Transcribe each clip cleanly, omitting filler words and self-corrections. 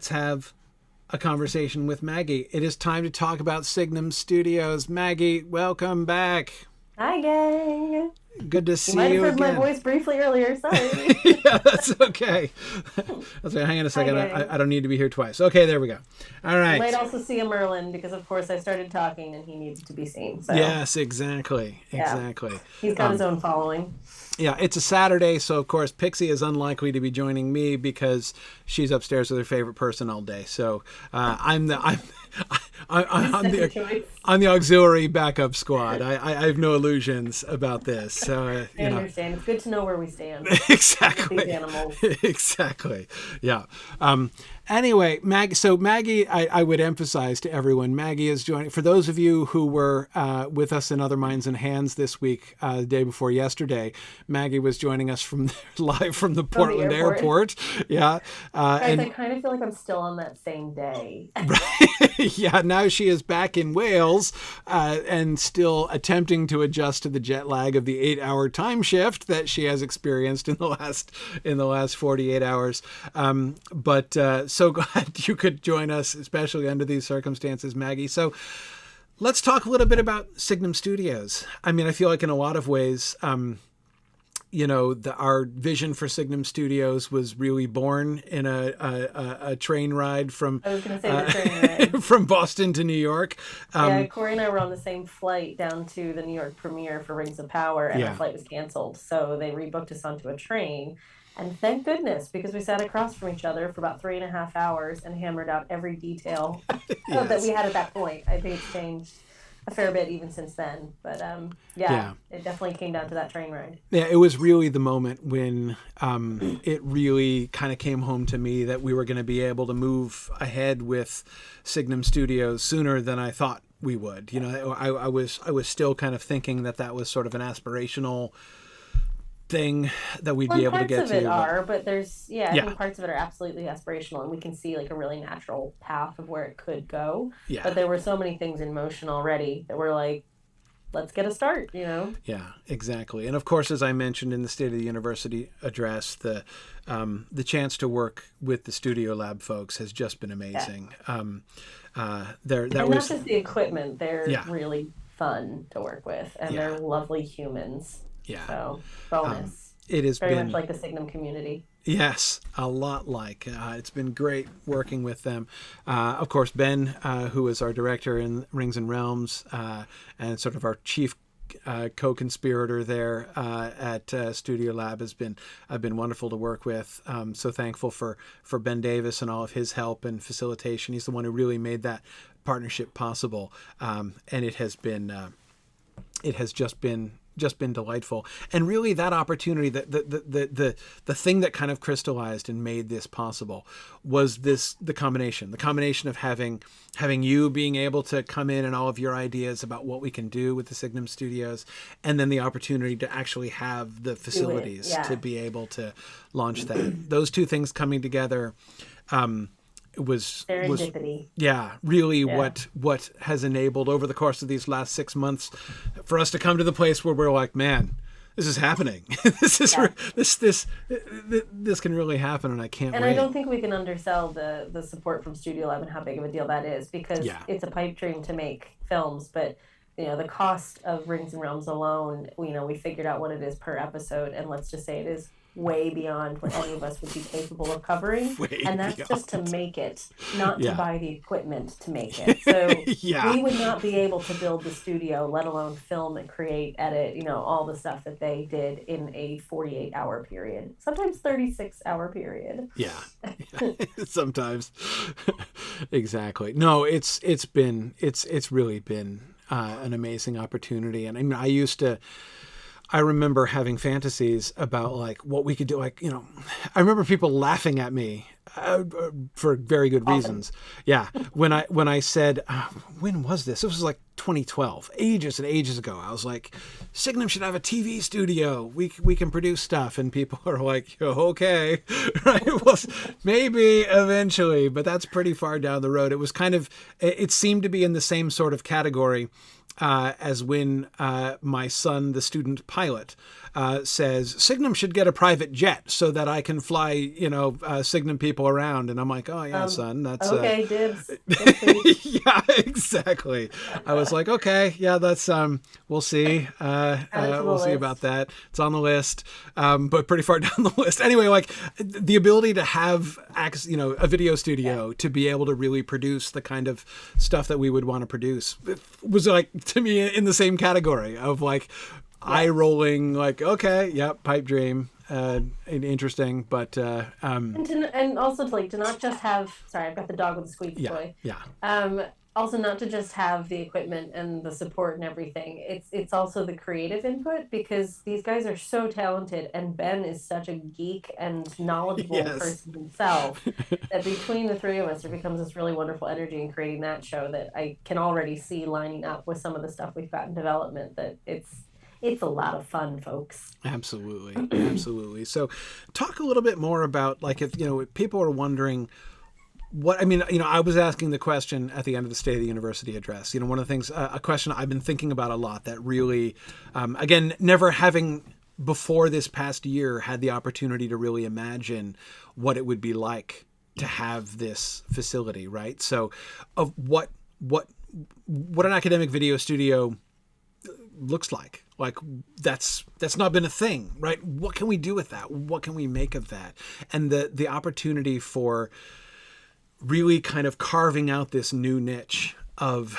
let's have a conversation with Maggie. It is time to talk about Signum Studios. Maggie, welcome back. Hi, gang. Good to see you might you have heard again. my voice briefly earlier. Sorry. Yeah, that's okay. That's okay. Hang on a second. Hi, I don't need to be here twice. Okay, there we go. All right. You might also see a Merlin because, of course, I started talking and he needs to be seen. So Yes, exactly. yeah. Exactly. He's got his own following. Yeah, it's a Saturday, so of course Pixie is unlikely to be joining me because she's upstairs with her favorite person all day. So I'm the auxiliary backup squad. I have no illusions about this. So I understand. It's good to know where we stand. Exactly. With these animals. Exactly. Yeah. Anyway, Maggie, I would emphasize to everyone, Maggie is joining. For those of you who were with us in Other Minds and Hands this week, the day before yesterday, Maggie was joining us live from the Portland airport. Yeah. Guys, I kind of feel like I'm still on that same day. Yeah, now she is back in Wales and still attempting to adjust to the jet lag of the 8-hour time shift that she has experienced in the last 48 hours. But so glad you could join us, especially under these circumstances, Maggie. So let's talk a little bit about Signum Studios. I mean, I feel like in a lot of ways, our vision for Signum Studios was really born in a train ride from I was going to say the train ride. from Boston to New York. Yeah, Corey and I were on the same flight down to the New York premiere for Rings of Power, and our flight was canceled. So they rebooked us onto a train. And thank goodness, because we sat across from each other for about 3.5 hours and hammered out every detail that we had at that point. I think it's changed a fair bit even since then. But it definitely came down to that train ride. Yeah, it was really the moment when it really kind of came home to me that we were going to be able to move ahead with Signum Studios sooner than I thought we would. You know, I was still kind of thinking that was sort of an aspirational thing that we'd be able to get to. Parts of it are, but there's, I think parts of it are absolutely aspirational, and we can see like a really natural path of where it could go. Yeah. But there were so many things in motion already that were like, let's get a start, you know? Yeah, exactly. And of course, as I mentioned in the State of the University address, the chance to work with the Studio Lab folks has just been amazing. Yeah. Not just the equipment, they're really fun to work with, and they're lovely humans. Yeah. So, bonus. It has very been much like the Signum community. Yes, a lot like. It's been great working with them. Of course, Ben, who is our director in Rings and Realms and sort of our chief co-conspirator there at Studio Lab, has been wonderful to work with. So thankful for Ben Davis and all of his help and facilitation. He's the one who really made that partnership possible, and it has just been delightful. And really that opportunity, the thing that kind of crystallized and made this possible was the combination of having you being able to come in and all of your ideas about what we can do with the Signum Studios, and then the opportunity to actually have the facilities to be able to launch that. Those two things coming together, was really what has enabled over the course of these last 6 months for us to come to the place where we're like, man, this is happening. This can really happen, and I can't wait. I don't think we can undersell the support from Studio Lab and how big of a deal that is, because it's a pipe dream to make films, but the cost of Rings and Realms alone, we figured out what it is per episode, and let's just say it is way beyond what any of us would be capable of covering. And that's beyond. Just to make it, not to buy the equipment to make it. So we would not be able to build the studio, let alone film and create, edit, all the stuff that they did in a 48-hour period, sometimes 36-hour period. Yeah. Sometimes. Exactly. No, it's really been an amazing opportunity. And I mean, I remember having fantasies about like what we could do. Like, I remember people laughing at me for very good reasons. Yeah. When I said, when was this? This was like 2012, ages and ages ago. I was like, Signum should have a TV studio. We can produce stuff. And people are like, okay, right? Well, maybe eventually, but that's pretty far down the road. It was it seemed to be in the same sort of category as when my son, the student pilot, says Signum should get a private jet so that I can fly, Signum people around. And I'm like, oh yeah, son, that's okay, dibs. Yes, please. yeah, exactly. I was like, okay, yeah, that's we'll see. We'll see about that. It's on the list, but pretty far down the list. Anyway, like the ability to have access, a video studio to be able to really produce the kind of stuff that we would want to produce was like, to me, in the same category of like eye rolling, like, okay, yeah, pipe dream. Interesting, but and also to not just have, sorry, I've got the dog with the squeaky toy. Also not to just have the equipment and the support and everything. It's also the creative input, because these guys are so talented, and Ben is such a geek and knowledgeable person himself that between the three of us, there becomes this really wonderful energy in creating that show that I can already see lining up with some of the stuff we've got in development. That it's a lot of fun, folks. Absolutely. Absolutely. So talk a little bit more about, like, if people are wondering I was asking the question at the end of the State of the University address. One of the things, a question I've been thinking about a lot that really, again, never having before this past year had the opportunity to really imagine what it would be like to have this facility, right? So of what an academic video studio looks like that's not been a thing, right? What can we do with that? What can we make of that? And the opportunity for really kind of carving out this new niche of,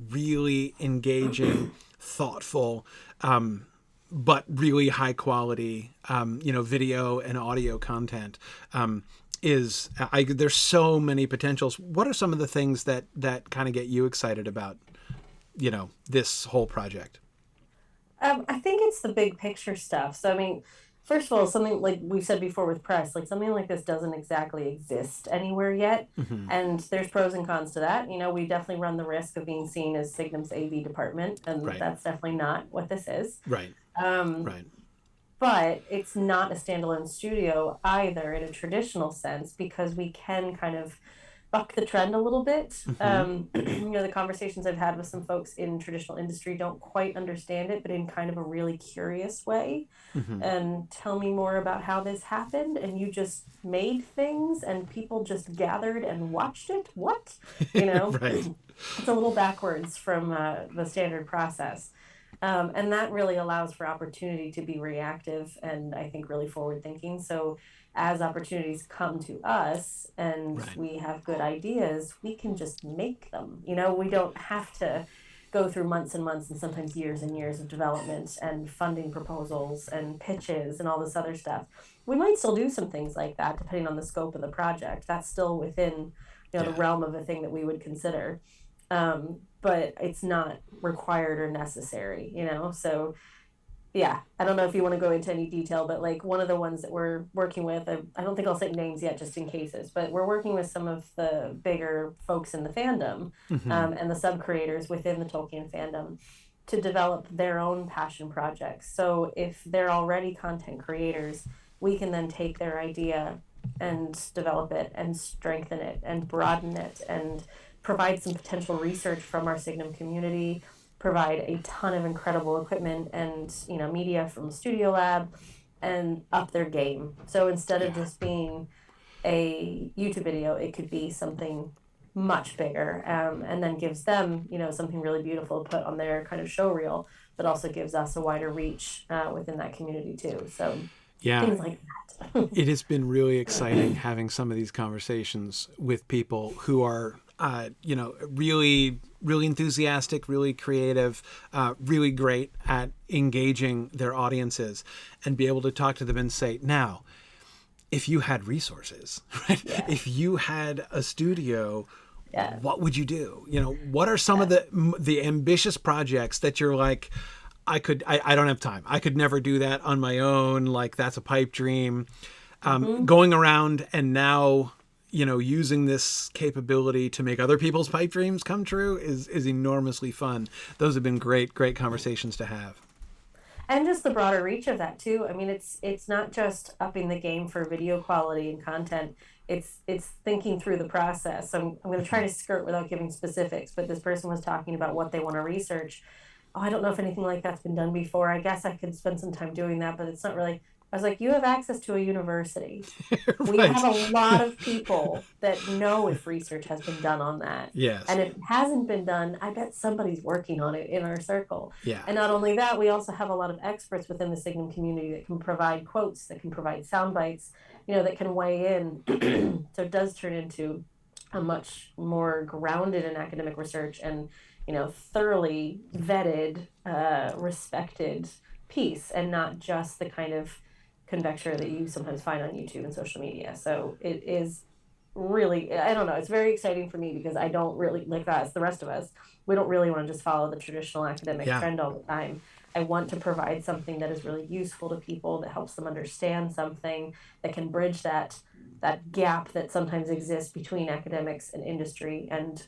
really engaging, thoughtful, but really high quality, video and audio content, there's so many potentials. What are some of the things that kind of get you excited about, this whole project? I think it's the big picture stuff. So, I mean, first of all, something like we've said before with press, like something like this doesn't exactly exist anywhere yet. Mm-hmm. And there's pros and cons to that. We definitely run the risk of being seen as Signum's AV department, and that's definitely not what this is. Right. Right. But it's not a standalone studio either in a traditional sense, because we can kind of buck the trend a little bit. Mm-hmm. The conversations I've had with some folks in traditional industry don't quite understand it, but in kind of a really curious way. Mm-hmm. And tell me more about how this happened. And you just made things and people just gathered and watched it. What? Right. It's a little backwards from the standard process. And that really allows for opportunity to be reactive and I think really forward thinking. So as opportunities come to us and we have good ideas, we can just make them. We don't have to go through months and months and sometimes years and years of development and funding proposals and pitches and all this other stuff. We might still do some things like that depending on the scope of the project. That's still within the realm of a thing that we would consider. But it's not required or necessary, so yeah, I don't know if you want to go into any detail, but like one of the ones that we're working with, I don't think I'll say names yet just in cases, but we're working with some of the bigger folks in the fandom, Mm-hmm. And the sub-creators within the Tolkien fandom to develop their own passion projects. So if they're already content creators, we can then take their idea and develop it and strengthen it and broaden it and provide some potential research from our Signum community, provide a ton of incredible equipment and media from Studio Lab, and up their game. So instead of just being a YouTube video, it could be something much bigger, and then gives them something really beautiful to put on their kind of show reel, but also gives us a wider reach within that community too. So things like that. It has been really exciting having some of these conversations with people who are really, really enthusiastic, really creative, really great at engaging their audiences, and be able to talk to them and say, now, if you had resources, right? Yeah. If you had a studio, what would you do? What are some of the ambitious projects that you're like, I don't have time. I could never do that on my own. Like, that's a pipe dream. Going around and now, using this capability to make other people's pipe dreams come true is enormously fun. Those have been great conversations to have. And just the broader reach of that too. I mean, it's not just upping the game for video quality and content. it's thinking through the process. So I'm going to try to skirt without giving specifics, but this person was talking about what they want to research. Oh, I don't know if anything like that's been done before. I guess I could spend some time doing that, but it's not really. I was like, you have access to a university. We have Right. a lot of people that know if research has been done on that. Yes. And if it hasn't been done, I bet somebody's working on it in our circle. Yeah. And not only that, we also have a lot of experts within the Signum community that can provide quotes, that can provide sound bites, that can weigh in. So it does turn into a much more grounded in academic research and, thoroughly vetted, respected piece, and not just the kind of conjecture that you sometimes find on YouTube and social media. So it is really, I don't know, it's very exciting for me because I don't really, like us, the rest of us, we don't really want to just follow the traditional academic Yeah. trend all the time. I want to provide something that is really useful to people, that helps them understand something, that can bridge that gap that sometimes exists between academics and industry and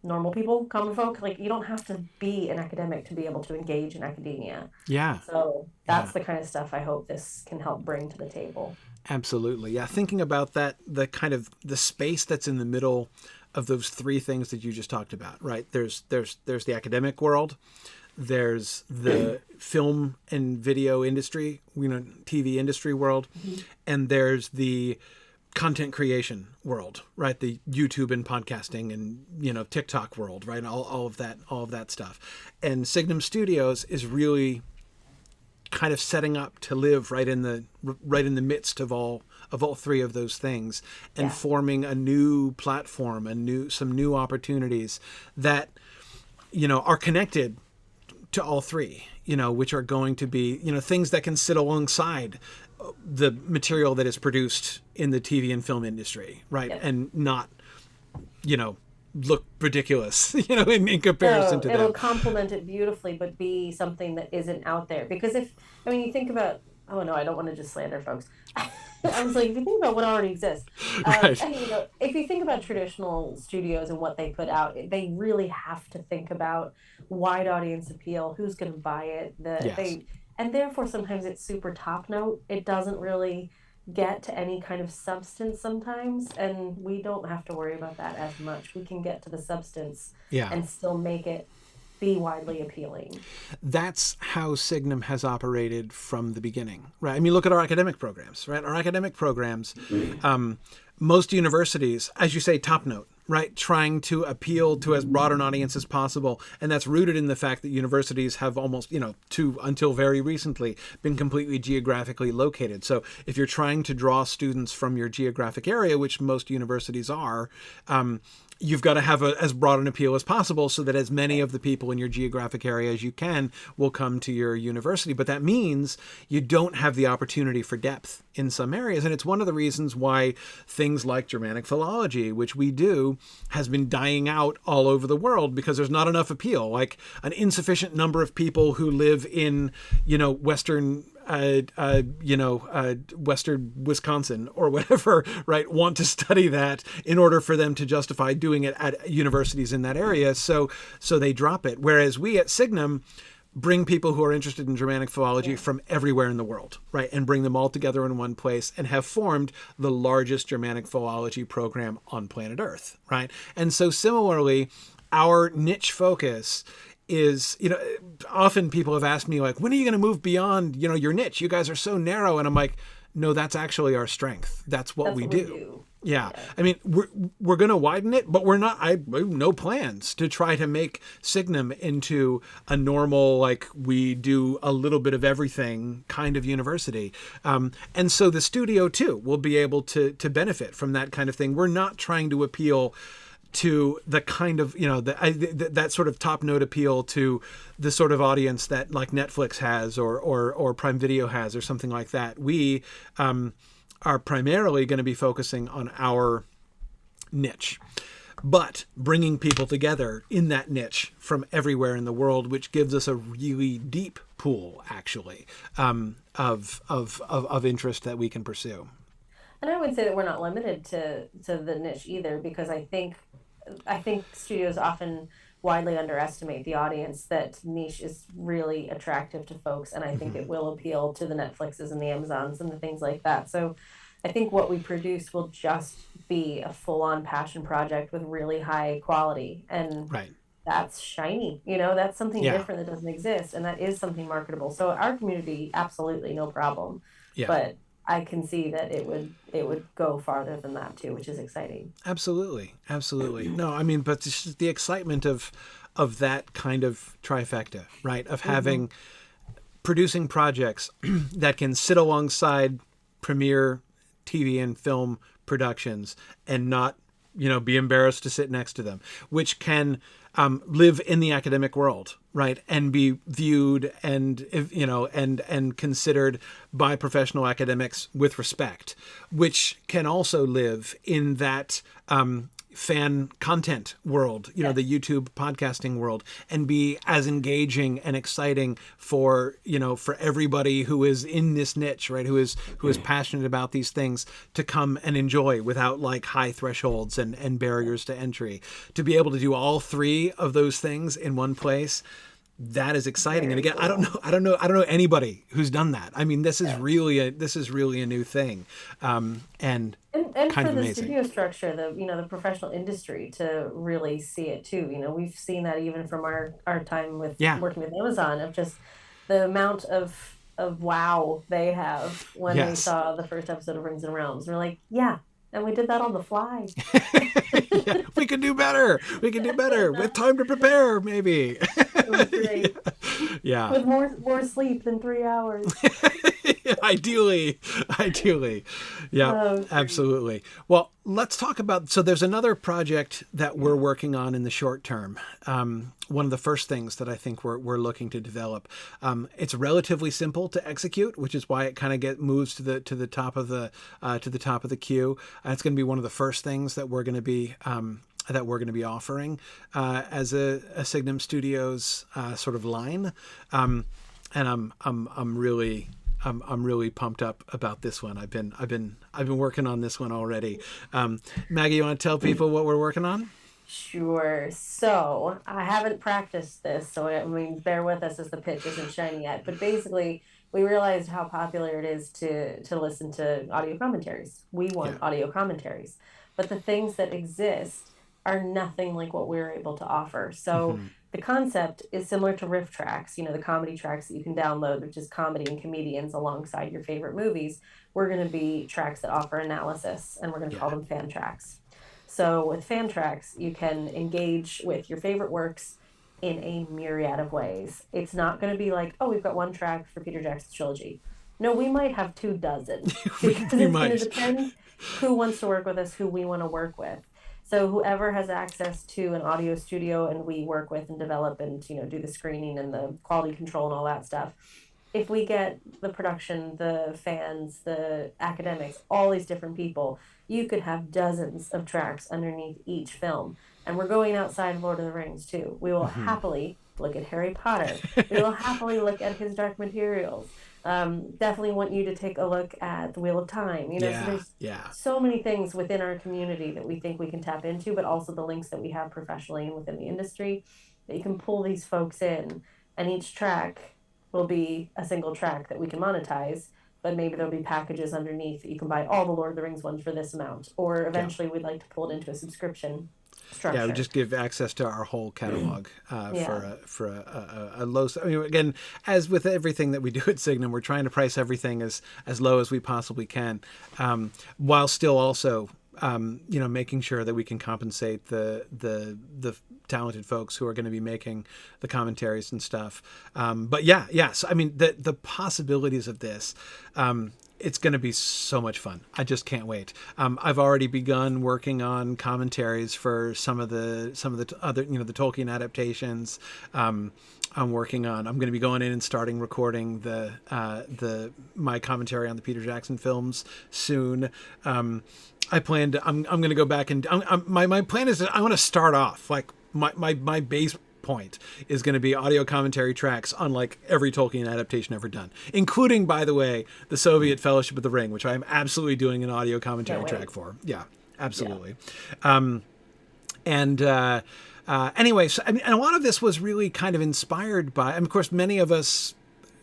normal people, common folk. Like, you don't have to be an academic to be able to engage in academia. Yeah. So Yeah. that's the kind of stuff I hope this can help bring to the table. Absolutely. Yeah. Thinking about that, the kind of the space that's in the middle of those three things that you just talked about, right? There's the academic world, there's the film and video industry, TV industry world, Mm-hmm. and there's the content creation world, right? The YouTube and podcasting and TikTok world, right? All of that stuff. And Signum Studios is really kind of setting up to live right in the midst of all three of those things, and Yeah. forming a new platform, some new opportunities that are connected to all three, which are going to be things that can sit alongside the material that is produced in the TV and film industry, right? Yep. And not look ridiculous, in comparison to It'll them. complement it beautifully, but be something that isn't out there. Because you think about, oh no, I don't want to just slander folks. I was like, if you think about what already exists, Right. if you think about traditional studios and what they put out, they really have to think about wide audience appeal, who's going to buy it, Yes. and therefore sometimes it's super top note. It doesn't really get to any kind of substance sometimes, and we don't have to worry about that as much. We can get to the substance Yeah. and still make it be widely appealing. That's how Signum has operated from the beginning, right? I mean, look at our academic programs, right? Our academic programs, most universities, as you say, top note, right? Trying to appeal to as broad an audience as possible. And that's rooted in the fact that universities have almost, until very recently, been completely geographically located. So if you're trying to draw students from your geographic area, which most universities are, you've got to have as broad an appeal as possible so that as many of the people in your geographic area as you can will come to your university. But that means you don't have the opportunity for depth in some areas. And it's one of the reasons why things like Germanic philology, which we do, has been dying out all over the world because there's not enough appeal. Like an insufficient number of people who live in, Western Western Wisconsin or whatever, right, want to study that in order for them to justify doing it at universities in that area. So they drop it. Whereas we at Signum bring people who are interested in Germanic philology from everywhere in the world, right, and bring them all together in one place and have formed the largest Germanic philology program on planet Earth, right? And so similarly, our niche focus is, often people have asked me, like, when are you going to move beyond, your niche? You guys are so narrow. And I'm like, no, that's actually our strength. That's what we do. Yeah. I mean, we're going to widen it, but we're not, I have no plans to try to make Signum into a normal, like, we do a little bit of everything kind of university. And so the studio too will be able to benefit from that kind of thing. We're not trying to appeal to the kind of, that sort of top note appeal to the sort of audience that like Netflix has or Prime Video has or something like that. We are primarily going to be focusing on our niche, but bringing people together in that niche from everywhere in the world, which gives us a really deep pool, actually, of interest that we can pursue. And I would say that we're not limited to the niche either, because I think studios often widely underestimate the audience. That niche is really attractive to folks, and I think it will appeal to the Netflixes and the Amazons and the things like that. So I think what we produce will just be a full-on passion project with really high quality. And Right. that's shiny, that's something Yeah. different that doesn't exist. And that is something marketable. So our community, absolutely no problem. Yeah. But I can see that it would go farther than that too, which is exciting. Absolutely. Absolutely. No, I mean, but it's just the excitement of that kind of trifecta, right? Of Mm-hmm. having producing projects that can sit alongside premiere TV and film productions and not, be embarrassed to sit next to them, which can live in the academic world, right, and be viewed and and considered by professional academics with respect, which can also live in that fan content world, Yes. the YouTube podcasting world, and be as engaging and exciting for, for everybody who is in this niche, right? Who is passionate about these things to come and enjoy without like high thresholds and barriers to entry. To be able to do all three of those things in one place, that is exciting. And Very again, cool. I don't know anybody who's done that. I mean, this is Yeah. really a new thing, and And kind for of the amazing. studio structure, the professional industry to really see it too. We've seen that even from our time with Yeah. working with Amazon, of just the amount of wow they have when they Yes. saw the first episode of Rings and Realms. We're like, yeah, and we did that on the fly. Yeah, we can do better. We can do better with time to prepare, maybe. It was great. Yeah. With more sleep than 3 hours. Ideally, ideally. Yeah, Oh, it was great. absolutely. Well, let's talk about. So, there's another project that we're working on in the short term. One of the first things that I think we're looking to develop. It's relatively simple to execute, which is why it kind of moves to the top of the queue. It's going to be one of the first things that we're going to be. Offering as a Signum Studios sort of line, and I'm really pumped up about this one. I've been working on this one already. Maggie, you want to tell people what we're working on? Sure. So I haven't practiced this, so I mean, bear with us as the pitch isn't shiny yet. But basically, we realized how popular it is to listen to audio commentaries. We Yeah. want audio commentaries, but the things that exist are nothing like what we're able to offer. So Mm-hmm. the concept is similar to riff tracks, the comedy tracks that you can download, which is comedy and comedians alongside your favorite movies. We're going to be tracks that offer analysis, and we're going to call Yeah. them fan tracks. So with fan tracks, you can engage with your favorite works in a myriad of ways. It's not going to be like, oh, we've got one track for Peter Jackson's trilogy. No, we might have 2 dozen because We it's going to might. depend who wants to work with us, who we want to work with. So whoever has access to an audio studio and we work with and develop and do the screening and the quality control and all that stuff. If we get the production, the fans, the academics, all these different people, you could have dozens of tracks underneath each film. And we're going outside Lord of the Rings too. We will Mm-hmm. happily look at Harry Potter. We will happily look at his Dark Materials. Definitely want you to take a look at the Wheel of Time. So Yeah. there's Yeah. so many things within our community that we think we can tap into, but also the links that we have professionally and within the industry that you can pull these folks in. And each track will be a single track that we can monetize, but maybe there'll be packages underneath that you can buy all the Lord of the Rings ones for this amount. Or Yeah. eventually we'd like to pull it into a subscription Yeah, we structure. just give access to our whole catalog Yeah. for a low. I mean, again, as with everything that we do at Signum, we're trying to price everything as low as we possibly can, while still also making sure that we can compensate the talented folks who are going to be making the commentaries and stuff. But yeah. So I mean, the possibilities of this. It's going to be so much fun. I just can't wait. I've already begun working on commentaries for some of the other, the Tolkien adaptations. I'm working on. I'm going to be going in and starting recording my commentary on the Peter Jackson films soon. I plan to. I'm going to go back and my plan is that I want to start off like my base point is going to be audio commentary tracks on like every Tolkien adaptation ever done, including, by the way, the Soviet Fellowship of the Ring, which I am absolutely doing an audio Can't commentary track wait. for. Yeah, Yeah. absolutely. And anyway, so, I mean, and a lot of this was really kind of inspired by, and of course, many of us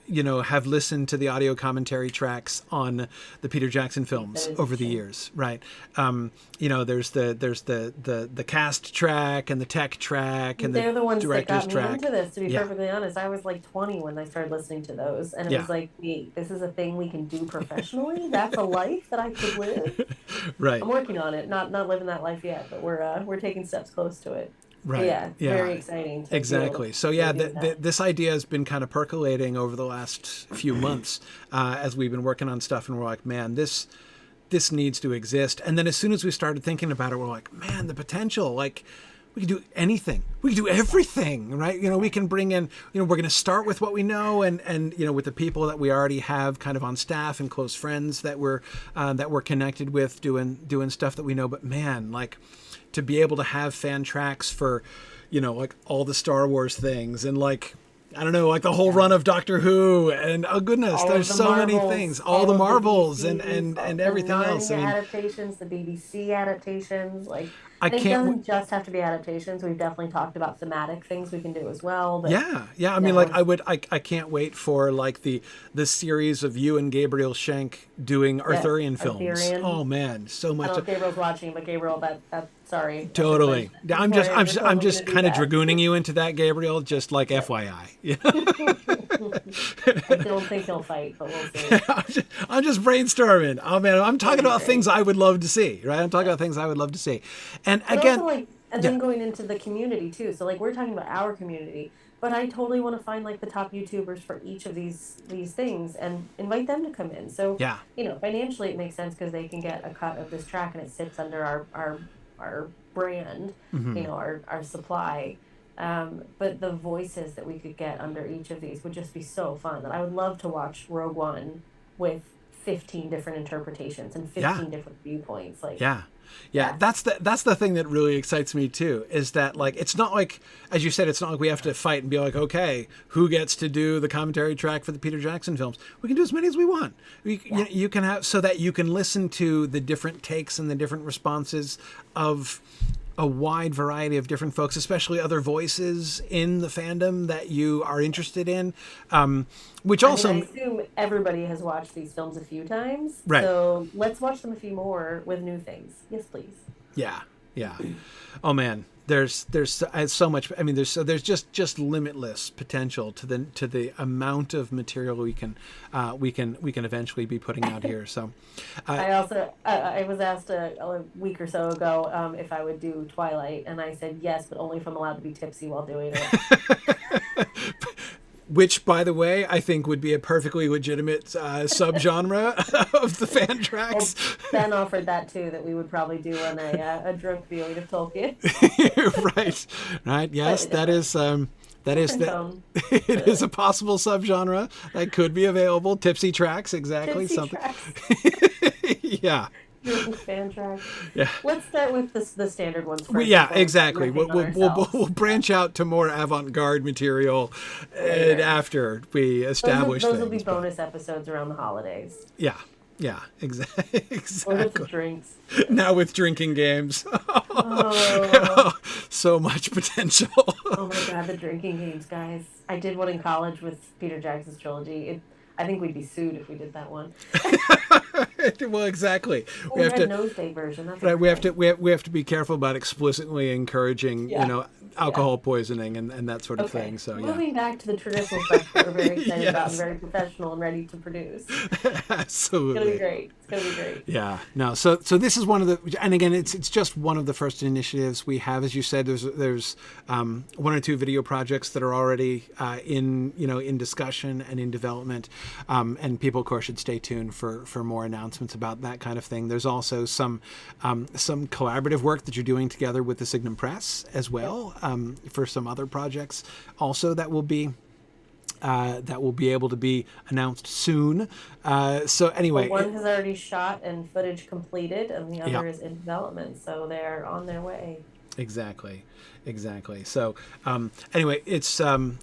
have listened to the audio commentary tracks on the Peter Jackson films over the years, right? There's the cast track and the tech track and they're the ones that got me track. into this. To be perfectly honest, I was like 20 when I started listening to those, and it was like, wait, this is a thing we can do professionally. That's a life that I could live. Right. I'm working on it. Not living that life yet, but we're taking steps close to it. Right. Yeah. Very exciting. Exactly. So this idea has been kind of percolating over the last few months as we've been working on stuff, and we're like, man, this needs to exist. And then as soon as we started thinking about it, we're like, man, the potential, like, we can do anything. We can do everything, right? We can bring in, we're going to start with what we know and with the people that we already have kind of on staff and close friends that we're connected with doing stuff that we know. But man, like, to be able to have fan tracks for, like all the Star Wars things and like, I don't know, like the whole run of Doctor Who and oh goodness, there's so many things, all the Marvels and everything else. The adaptations, the BBC adaptations, like it doesn't just have to be adaptations. We've definitely talked about thematic things we can do as well. But I mean, like I can't wait for like the series of you and Gabriel Schenk doing Arthurian films. Oh man, so much. I don't know if Gabriel's watching, but Gabriel, that sorry. Totally. I'm just kind of dragooning you into that, Gabriel. Just like FYI. I don't think he'll fight, but we'll see. I'm just brainstorming. Oh man, I'm talking about things I would love to see. Right? I'm talking about things I would love to see. And but again, also, then going into the community too. So like we're talking about our community, but I totally want to find like the top YouTubers for each of these things and invite them to come in. So financially it makes sense because they can get a cut of this track and it sits under our brand, our supply. But the voices that we could get under each of these would just be so fun. That I would love to watch Rogue One with 15 different interpretations and 15 different viewpoints. Like that's the thing that really excites me too, is that like it's not like, as you said, it's not like we have to fight and be like, okay, who gets to do the commentary track for the Peter Jackson films? We can do as many as we want. You can have, so that you can listen to the different takes and the different responses of a wide variety of different folks, especially other voices in the fandom that you are interested in. Which I assume everybody has watched these films a few times. Right. So let's watch them a few more with new things. Yes, please. Yeah. Oh man, there's so much. I mean, there's just limitless potential to the amount of material we can eventually be putting out here. So, I was asked a week or so ago if I would do Twilight, and I said yes, but only if I'm allowed to be tipsy while doing it. Which, by the way, I think would be a perfectly legitimate subgenre of the fan tracks. Well, Ben offered that too, that we would probably do on a drunk viewing of Tolkien. Right. Yes, that is it is a possible subgenre that could be available. Tipsy tracks, exactly. Tipsy something. Tracks. Yeah. Fan track. Yeah. Let's start with the standard ones first. Exactly. We'll branch out to more avant-garde material after we establish those will be bonus episodes around the holidays. Yeah, exactly. Or with the drinks. Now with drinking games. So much potential. Oh my God, the drinking games, guys. I did one in college with Peter Jackson's trilogy. I think we'd be sued if we did that one. Well, exactly. We have to nose day version. That's right. We have to be careful about explicitly encouraging, alcohol poisoning and that sort of thing. So moving back to the traditional stuff that we're very excited about and very professional and ready to produce. Absolutely. It's gonna be great. Yeah. No. So this is one of the, and again, it's just one of the first initiatives we have. As you said, there's one or two video projects that are already in discussion and in development, and people of course should stay tuned for more announcements about that kind of thing. There's also some collaborative work that you're doing together with the Signum Press as well, for some other projects also that will be able to be announced soon. So anyway, one has already shot and footage completed, and the other is in development, so they're on their way. Exactly. So anyway, it's going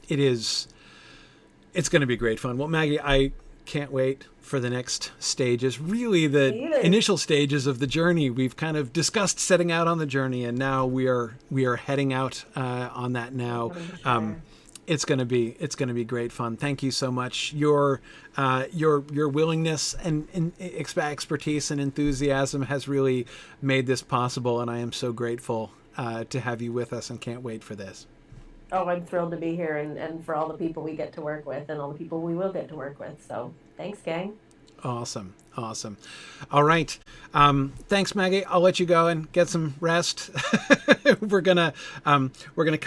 to be great fun. Well, Maggie, I can't wait for the next stages, really the initial stages of the journey. We've kind of discussed setting out on the journey, and now we are heading out on that now. It's gonna be great fun. Thank you so much. Your willingness and expertise and enthusiasm has really made this possible, and I am so grateful to have you with us, and can't wait for this. Oh, I'm thrilled to be here, and for all the people we get to work with and all the people we will get to work with. So thanks, gang. Awesome. All right. Thanks, Maggie. I'll let you go and get some rest. We're gonna